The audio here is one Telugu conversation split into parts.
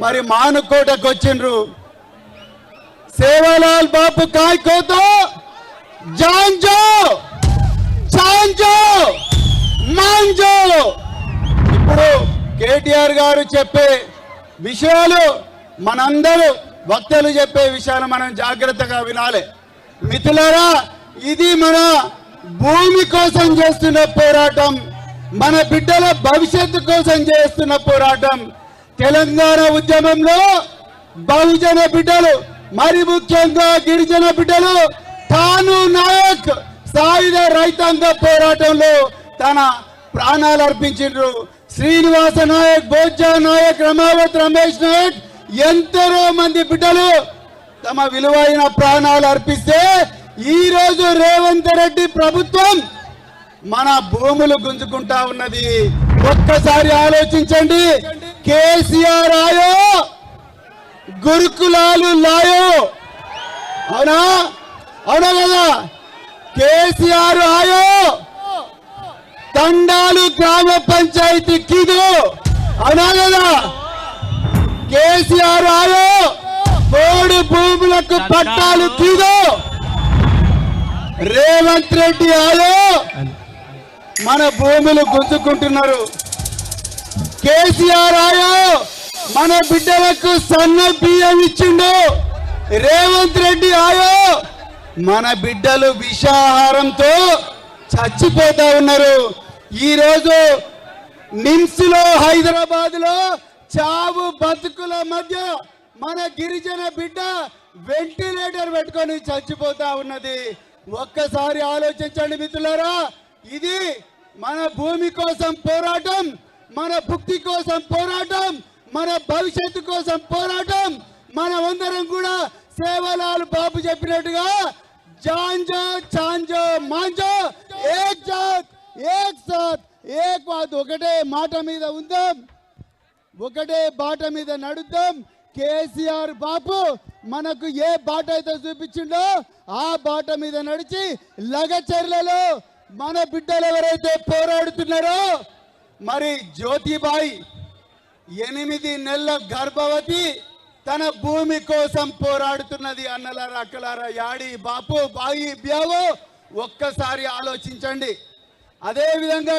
మరి మానుకోటకు వచ్చిండ్రు. సేవాలాల్ బాపు కాయ్కోతో జాంజో చాంజో మాంజో. ఇప్పుడు కేటీఆర్ గారు చెప్పే విషయాలు మనందరూ వక్తలు చెప్పే విషయాలు మనం జాగ్రత్తగా వినాలి. మిత్రులారా, ఇది మన భూమి కోసం చేస్తున్న పోరాటం, మన బిడ్డల భవిష్యత్తు కోసం చేస్తున్న పోరాటం. తెలంగాణ ఉద్యమంలో బహుజన బిడ్డలు, మరి ముఖ్యంగా గిరిజన బిడ్డలు తాను నాయక్ సాయుధ రైతాంగ పోరాటంలో తన ప్రాణాలు అర్పించిండ్రు. శ్రీనివాస నాయక్, బోజ్జా నాయక్, రమావత్ రమేష్ నాయక్, ఎందరో మంది బిడ్డలు తమ విలువైన ప్రాణాలు అర్పిస్తే ఈ రోజు రేవంత్ రెడ్డి ప్రభుత్వం మన భూములు గుంజుకుంటా ఉన్నది. ఒక్కసారి ఆలోచించండి. కేసీఆర్ ఆయో, గురుకులాలు లాయో. అవునా అవునా కదా? కేసీఆర్ ఆయో, తండాలు గ్రామ పంచాయతీ కిదో. అవునా కదా? కేసీఆర్ ఆయో, పోడు భూములకు పట్టాలు కిదో. రేవంత్ రెడ్డి ఆయో, మన భూములు గుంజుకుంటున్నారు. కేసీఆర్ ఆయో, మన బిడ్డలకు సన్న బియ్యం ఇచ్చిండు. రేవంత్ రెడ్డి ఆయో, మన బిడ్డలు విషాహారంతో చచ్చిపోతా ఉన్నారు. ఈరోజు నిమ్స్ లో, హైదరాబాద్ లో చావు బతుకుల మధ్య మన గిరిజన బిడ్డ వెంటిలేటర్ పెట్టుకొని చచ్చిపోతా ఉన్నది. ఒక్కసారి ఆలోచించండి మిత్రులారా. ఇది మన భూమి కోసం పోరాటం, మన భుక్తి కోసం పోరాటం, మన భవిష్యత్తు కోసం పోరాటం. మనమందరం కూడా సేవలాల్ బాబు చెప్పినట్టుగా జాంజో చాంజో మాంజో, ఏక్ జాత్ ఏక్ సాత్ ఏక్ బాత్, ఒకటే మాట మీద ఉందాం, ఒకటే బాట మీద నడుద్దాం. కేసీఆర్ బాపు మనకు ఏ బాట అయితే చూపించిండో ఆ బాట మీద నడిచి లగచర్లలో మన బిడ్డలు ఎవరైతే పోరాడుతున్నారో, మరి జ్యోతిబాయి 8 నెలల గర్భవతి తన భూమి కోసం పోరాడుతున్నది. అన్నలారా, అక్కలారా, యాడి బాపు బాయి బ్యావో, ఒక్కసారి ఆలోచించండి. అదే విధంగా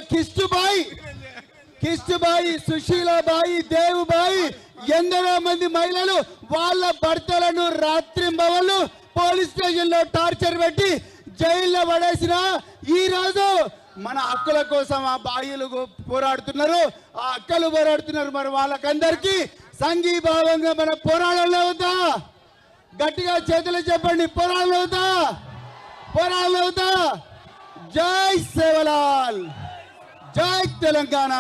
కిష్టుబాయి, సుశీలాబాయి, దేవుబాయి, ఎందరో మంది మహిళలు వాళ్ళ భర్తలను రాత్రింబవళ్ళు పోలీస్ స్టేషన్ లో టార్చర్ పెట్టి జైల్లో పడేసిన ఈ రోజు మన హక్కుల కోసం ఆ బాయిలు పోరాడుతున్నారు, ఆ అక్కలు పోరాడుతున్నారు. మరి వాళ్ళకందరికీ సంఘీభావంగా మన పోరాడంలో అవుతా, గట్టిగా చేతులు చెప్పండి, పోరాడంలో అవుతా. జై సేవలాల్, జై తెలంగాణ.